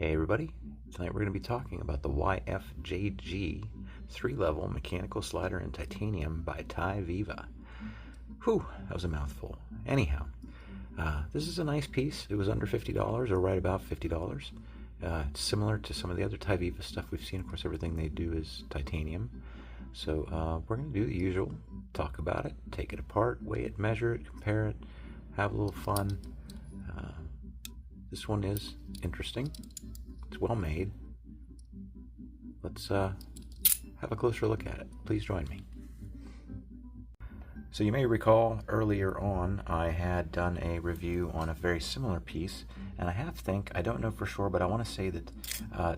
Hey everybody, tonight we're going to be talking about the YFJG 3-level mechanical slider in titanium by TIVIVA. Whew, that was a mouthful. Anyhow, this is a nice piece. It was under $50 or right about $50. It's similar to some of the other TIVIVA stuff we've seen. Of course, everything they do is titanium. So we're going to do the usual, talk about it, take it apart, weigh it, measure it, compare it, have a little fun. This one is interesting. It's well made. Let's have a closer look at it. Please join me. So you may recall earlier on I had done a review on a very similar piece, and I don't know for sure, but I want to say that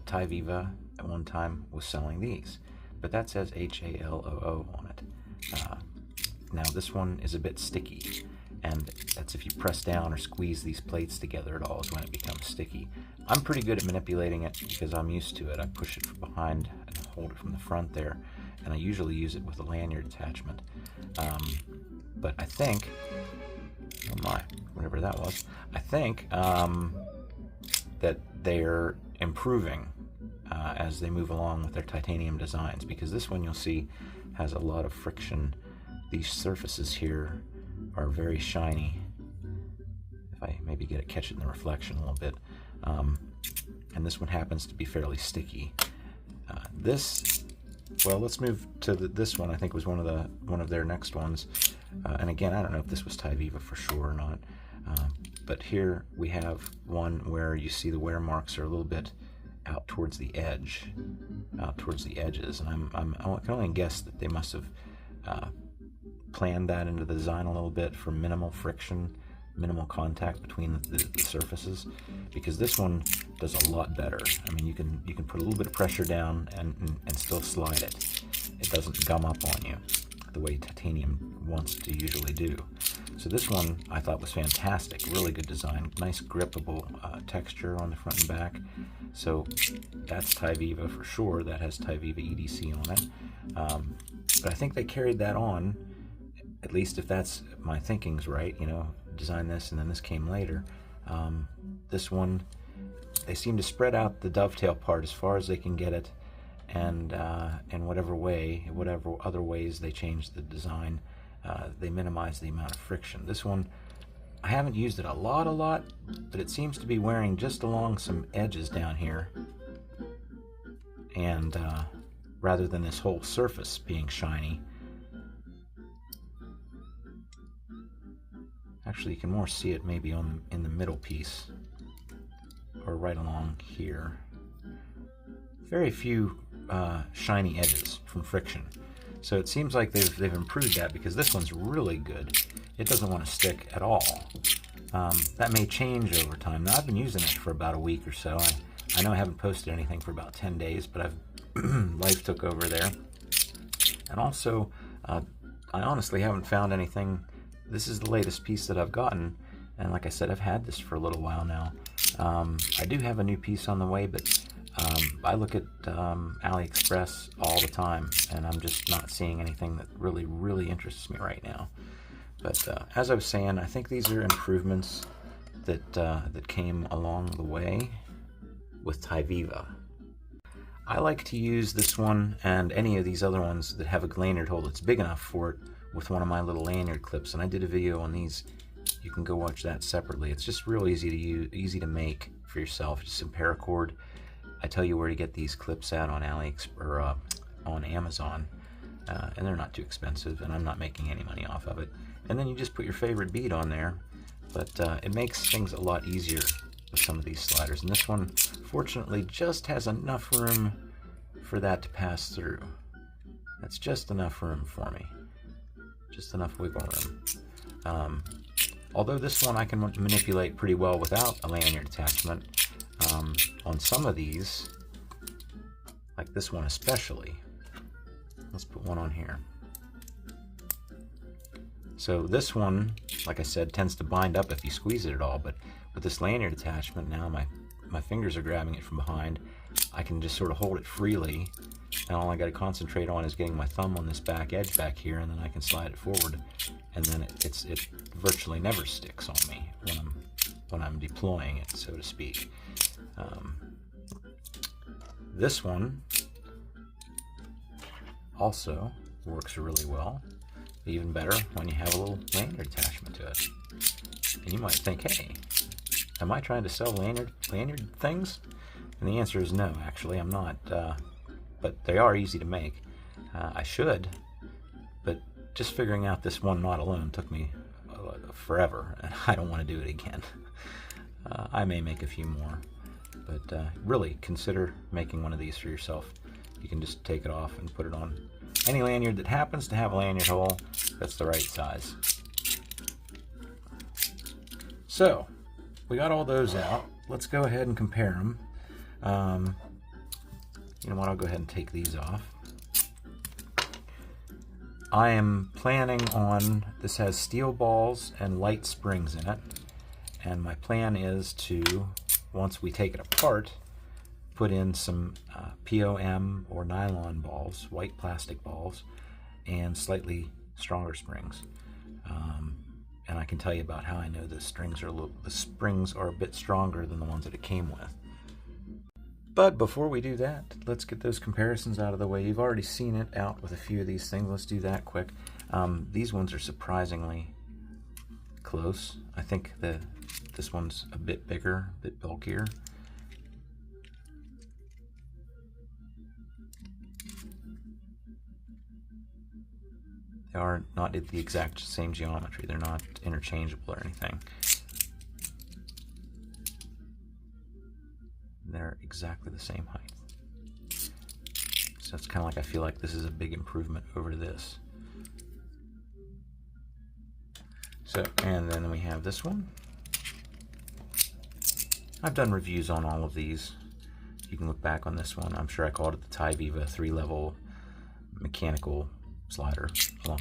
TIVIVA at one time was selling these, but that says HALOO on it. Now this one is a bit sticky, and that's if you press down or squeeze these plates together at all is when it becomes sticky. I'm pretty good at manipulating it because I'm used to it. I push it from behind and hold it from the front there, and I usually use it with a lanyard attachment. But I think, oh my, whatever that was, I think that they're improving as they move along with their titanium designs, because this one you'll see has a lot of friction. These surfaces here are very shiny. If I maybe catch it in the reflection a little bit. And this one happens to be fairly sticky. Well, let's move to this one. I think was one of their next ones. And again, I don't know if this was TIVIVA for sure or not. But here we have one where you see the wear marks are a little bit out towards the edge, out towards the edges. And I can only guess that they must have planned that into the design a little bit for minimal friction, minimal contact between the surfaces, because this one does a lot better. I mean, you can put a little bit of pressure down and still slide it. It doesn't gum up on you the way titanium wants to usually do. So this one I thought was fantastic, really good design, nice grippable texture on the front and back. So that's TIVIVA for sure. That has TIVIVA EDC on it. But I think they carried that on, at least if that's my thinking's right, you know, design this and then this came later. This one, they seem to spread out the dovetail part as far as they can get it, and in whatever other ways they change the design, they minimize the amount of friction. This one, I haven't used it a lot, but it seems to be wearing just along some edges down here, and rather than this whole surface being shiny. Actually, you can more see it maybe in the middle piece, or right along here. Very few shiny edges from friction. So it seems like they've improved that, because this one's really good. It doesn't want to stick at all. That may change over time. Now, I've been using it for about a week or so. I know I haven't posted anything for about 10 days, but life took over there. And also, I honestly haven't found anything. This is the latest piece that I've gotten, and like I said, I've had this for a little while now. I do have a new piece on the way, but I look at AliExpress all the time, and I'm just not seeing anything that really interests me right now. But as I was saying, I think these are improvements that came along the way with TIVIVA. I like to use this one and any of these other ones that have a lanyard hole that's big enough for it with one of my little lanyard clips, and I did a video on these. You can go watch that separately. It's just real easy to use, easy to make for yourself. Just some paracord. I tell you where to get these clips at on on Amazon, and they're not too expensive, and I'm not making any money off of it. And then you just put your favorite bead on there, but it makes things a lot easier with some of these sliders. And this one, fortunately, just has enough room for that to pass through. That's just enough room for me. Just enough wiggle room. Although this one I can manipulate pretty well without a lanyard attachment. On some of these, like this one especially, let's put one on here. So this one, like I said, tends to bind up if you squeeze it at all, but with this lanyard attachment, now my fingers are grabbing it from behind. I can just sort of hold it freely, and all I got to concentrate on is getting my thumb on this back edge back here, and then I can slide it forward, and then it virtually never sticks on me when I'm deploying it, so to speak. This one also works really well. Even better when you have a little lanyard attachment to it. And you might think, hey, am I trying to sell lanyard things? And the answer is no, actually, I'm not. But they are easy to make. I should, but just figuring out this one knot alone took me forever, and I don't want to do it again. I may make a few more, but really consider making one of these for yourself. You can just take it off and put it on any lanyard that happens to have a lanyard hole that's the right size. So, we got all those out. Let's go ahead and compare them. You know what, I'll go ahead and take these off. I am planning on, this has steel balls and light springs in it, and my plan is to, once we take it apart, put in some POM or nylon balls, white plastic balls, and slightly stronger springs. And I can tell you about how I know the springs are a bit stronger than the ones that it came with. But before we do that, let's get those comparisons out of the way. You've already seen it out with a few of these things. Let's do that quick. These ones are surprisingly close. I think this one's a bit bigger, a bit bulkier. They are not the exact same geometry. They're not interchangeable or anything. They're exactly the same height. So it's kind of like, I feel like this is a big improvement over this. So, and then we have this one. I've done reviews on all of these. You can look back on this one. I'm sure I called it the TIVIVA 3-level mechanical slider,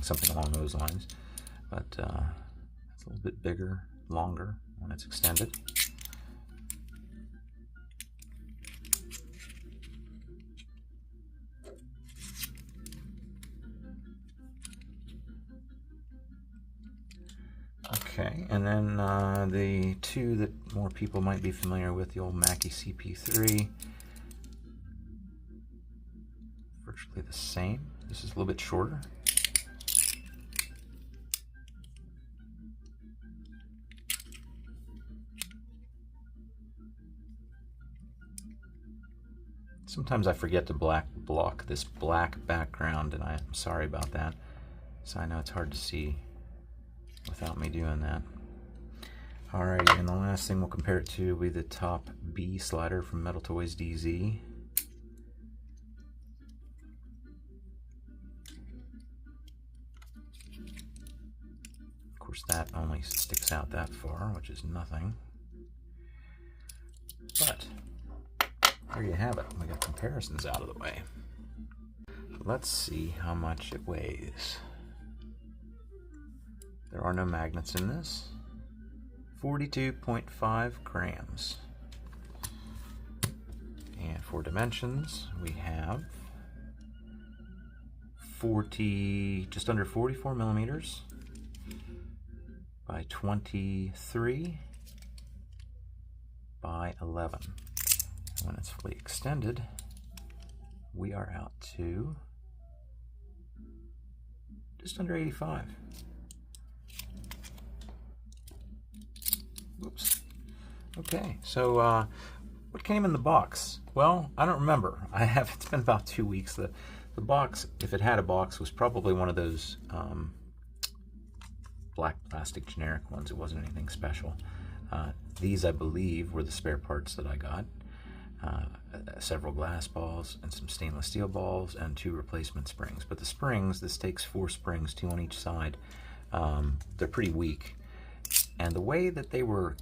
something along those lines. But it's a little bit bigger, longer when it's extended. Okay, and then the two that more people might be familiar with, the old Mackie CP3, virtually the same. This is a little bit shorter. Sometimes I forget to block this black background, and I'm sorry about that. So I know it's hard to see without me doing that. Alrighty, and the last thing we'll compare it to will be the top B slider from Metal Toys DZ. Of course, that only sticks out that far, which is nothing. But there you have it. We got comparisons out of the way. Let's see how much it weighs. There are no magnets in this. 42.5 grams. And for dimensions, we have just under 44 millimeters by 23 by 11. And when it's fully extended, we are out to just under 85. Oops. Okay, so what came in the box? Well, I don't remember. It's been about 2 weeks. The box, if it had a box, was probably one of those black plastic generic ones. It wasn't anything special. These, I believe, were the spare parts that I got. Several glass balls and some stainless steel balls and 2 replacement springs. But the springs, this takes 4 springs, 2 on each side. They're pretty weak. And the way that they were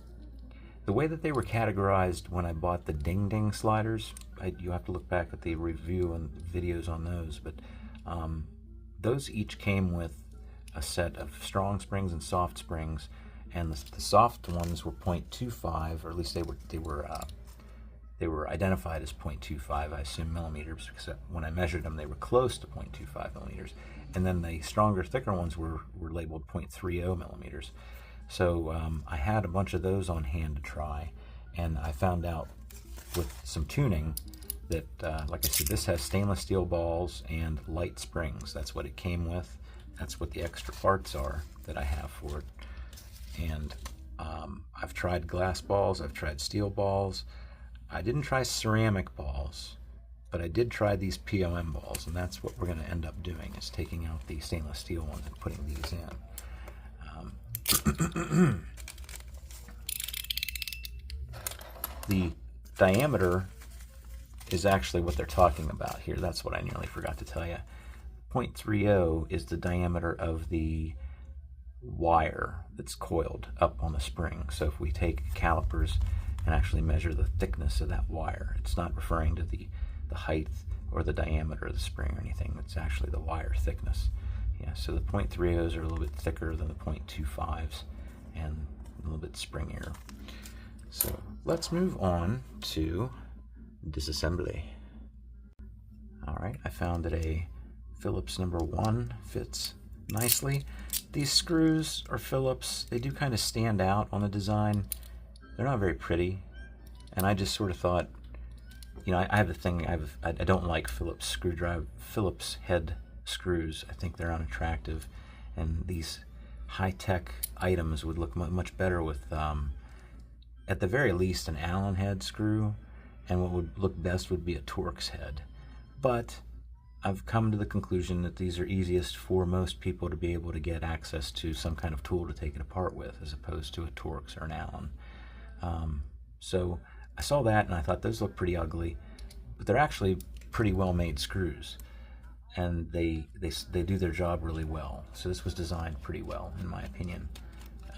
categorized when I bought the Ding Ding sliders, you have to look back at the review and videos on those, but those each came with a set of strong springs and soft springs, and the soft ones were 0.25, or at least they were identified as 0.25, I assume millimeters, because when I measured them they were close to 0.25 millimeters, and then the stronger, thicker ones were labeled 0.30 millimeters. So I had a bunch of those on hand to try, and I found out with some tuning that, like I said, this has stainless steel balls and light springs. That's what it came with. That's what the extra parts are that I have for it. And I've tried glass balls, I've tried steel balls. I didn't try ceramic balls, but I did try these POM balls, and that's what we're going to end up doing, is taking out the stainless steel ones and putting these in. The diameter is actually what they're talking about here. That's what I nearly forgot to tell you. 0.30 is the diameter of the wire that's coiled up on the spring. So if we take calipers and actually measure the thickness of that wire, it's not referring to the height or the diameter of the spring or anything. It's actually the wire thickness. Yeah, so the 0.30s are a little bit thicker than the 0.25s and a little bit springier. So let's move on to disassembly. All right, I found that a Phillips number 1 fits nicely. These screws are Phillips. They do kind of stand out on the design. They're not very pretty, and I just sort of thought, you know, I have the thing, I don't like Phillips head screws. I think they're unattractive, and these high-tech items would look much better with, at the very least, an Allen head screw, and what would look best would be a Torx head. But I've come to the conclusion that these are easiest for most people to be able to get access to some kind of tool to take it apart with, as opposed to a Torx or an Allen. So I saw that and I thought those look pretty ugly, but they're actually pretty well made screws, and they do their job really well. So this was designed pretty well, in my opinion.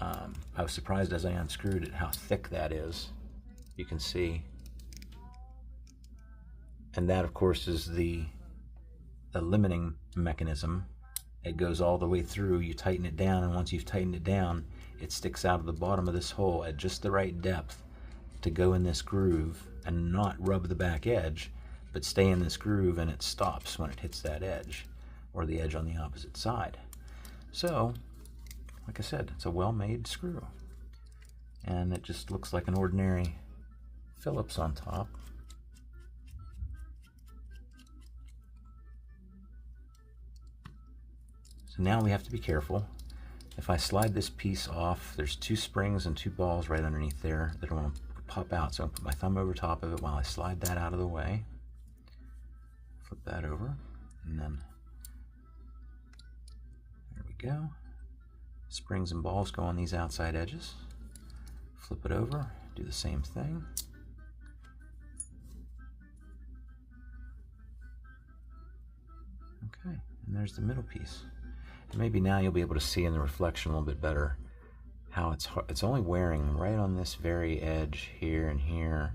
I was surprised as I unscrewed it how thick that is. You can see, and that of course is the limiting mechanism. It goes all the way through. You tighten it down, and once you've tightened it down, it sticks out of the bottom of this hole at just the right depth to go in this groove and not rub the back edge, but stay in this groove, and it stops when it hits that edge or the edge on the opposite side. So, like I said, it's a well-made screw, and it just looks like an ordinary Phillips on top. So now we have to be careful. If I slide this piece off, there's 2 springs and 2 balls right underneath there that I want to pop out. So I'm going to put my thumb over top of it while I slide that out of the way. Flip that over, and then there we go. Springs and balls go on these outside edges. Flip it over, do the same thing. Okay, and there's the middle piece. And maybe now you'll be able to see in the reflection a little bit better how it's only wearing right on this very edge here and here.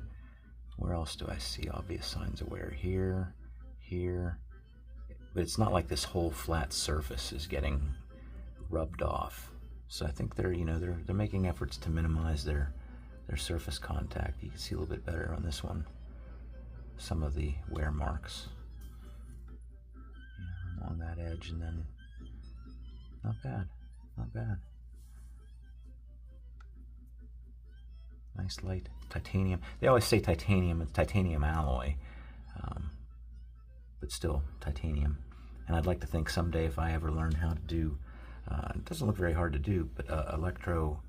Where else do I see obvious signs of wear? Here, here. But it's not like this whole flat surface is getting rubbed off. So I think they're making efforts to minimize their surface contact. You can see a little bit better on this one some of the wear marks, yeah, along that edge, and then not bad, not bad. Nice light titanium. They always say titanium, it's titanium alloy, but still titanium. And I'd like to think someday, if I ever learn how to do, it doesn't look very hard to do, but electro,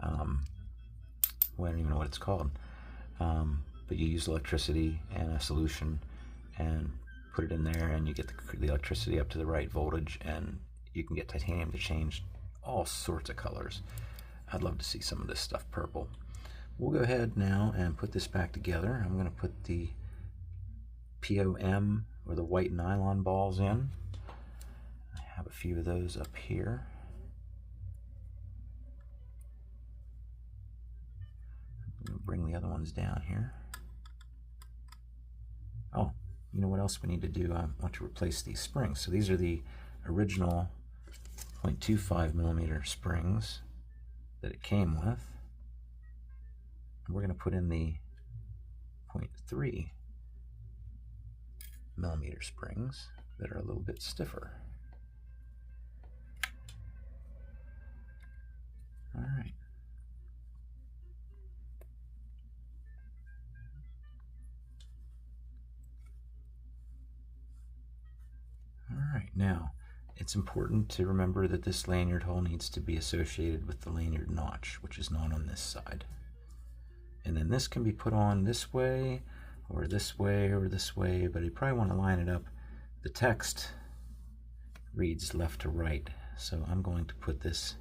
well, I don't even know what it's called, but you use electricity and a solution and put it in there, and you get the electricity up to the right voltage, and you can get titanium to change all sorts of colors. I'd love to see some of this stuff purple. We'll go ahead now and put this back together. I'm going to put the POM, or the white nylon balls, in. I have a few of those up here. I'm going to bring the other ones down here. Oh, you know what else we need to do? I want to replace these springs. So these are the original 0.25 millimeter springs that it came with. And we're going to put in the 0.3 millimeter springs that are a little bit stiffer. All right. Alright, now it's important to remember that this lanyard hole needs to be associated with the lanyard notch, which is not on this side. And then this can be put on this way, or this way, or this way, but you probably want to line it up. The text reads left to right, so I'm going to put this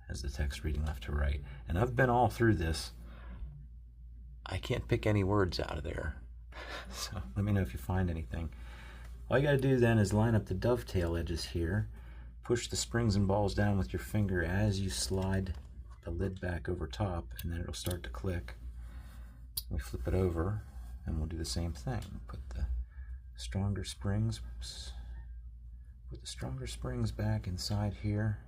as the text reading left to right. And I've been all through this. I can't pick any words out of there. So let me know if you find anything. All you got to do then is line up the dovetail edges here. Push the springs and balls down with your finger as you slide the lid back over top, and then it'll start to click. We flip it over, and we'll do the same thing. Put the stronger springs, back inside here.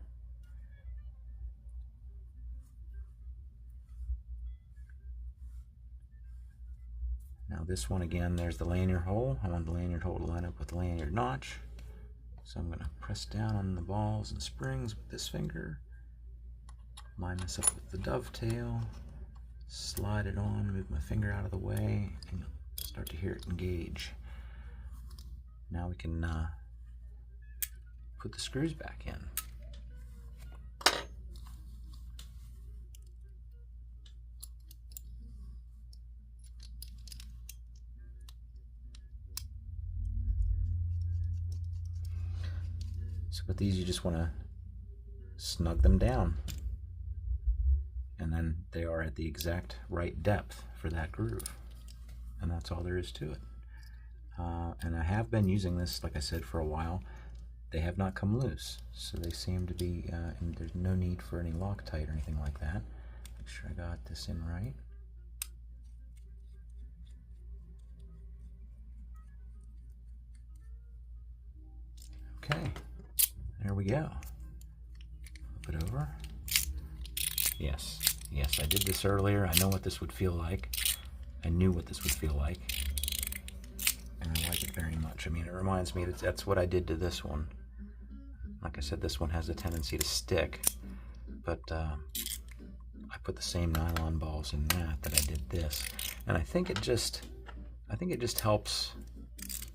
Now this one again, there's the lanyard hole. I want the lanyard hole to line up with the lanyard notch. So I'm going to press down on the balls and springs with this finger. Line this up with the dovetail. Slide it on, move my finger out of the way, and you'll start to hear it engage. Now we can put the screws back in. So with these, you just want to snug them down, and then they are at the exact right depth for that groove, and that's all there is to it. And I have been using this, like I said, for a while. They have not come loose, so they seem to be, and there's no need for any Loctite or anything like that. Make sure I got this in right. Okay, there we go. Flip it over. Yes, I did this earlier. I know what this would feel like. I knew what this would feel like. And I like it very much. I mean, it reminds me that that's what I did to this one. Like I said, this one has a tendency to stick, but I put the same nylon balls in that I did this. And I think it just helps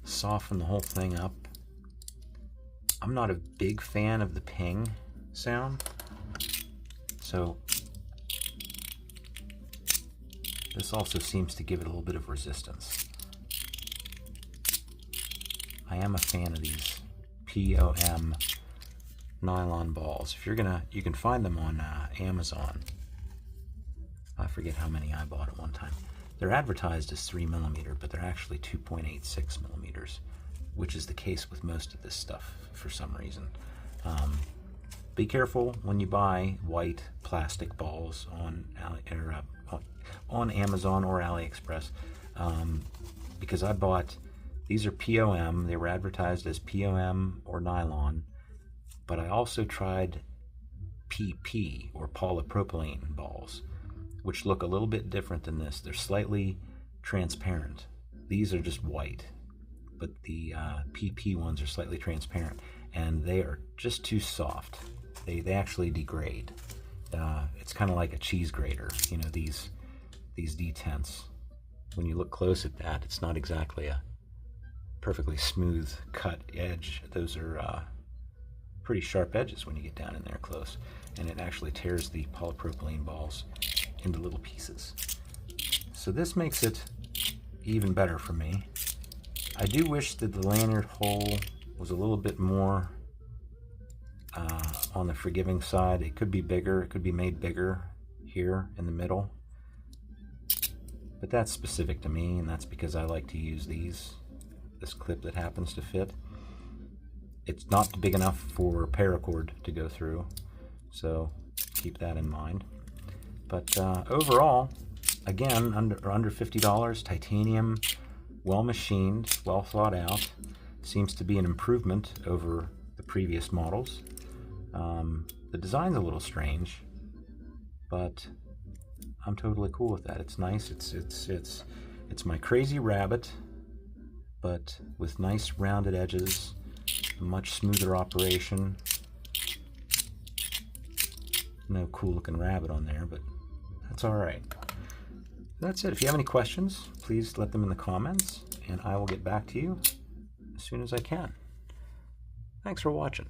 soften the whole thing up. I'm not a big fan of the ping sound, so this also seems to give it a little bit of resistance. I am a fan of these POM nylon balls. If you're gonna, you can find them on Amazon. I forget how many I bought at one time. They're advertised as 3mm, but they're actually 2.86mm, which is the case with most of this stuff for some reason. Be careful when you buy white plastic balls on Amazon or AliExpress, because I bought, these are POM, they were advertised as POM or nylon, but I also tried PP or polypropylene balls, which look a little bit different than this. They're slightly transparent. These are just white, but the PP ones are slightly transparent, and they are just too soft. They actually degrade. It's kind of like a cheese grater, you know, these detents. When you look close at that, it's not exactly a perfectly smooth cut edge. Those are pretty sharp edges when you get down in there close, and it actually tears the polypropylene balls into little pieces. So this makes it even better for me. I do wish that the lanyard hole was a little bit more on the forgiving side. It could be bigger, it could be made bigger here in the middle, but that's specific to me, and that's because I like to use this clip that happens to fit. It's not big enough for paracord to go through, so keep that in mind. But overall, again, under $50, titanium, well machined, well thought out. Seems to be an improvement over the previous models. The design's a little strange, but I'm totally cool with that. It's nice. It's my Crazy Rabbit, but with nice rounded edges, a much smoother operation. No cool looking rabbit on there, but that's all right. That's it. If you have any questions, please let them in the comments, and I will get back to you as soon as I can. Thanks for watching.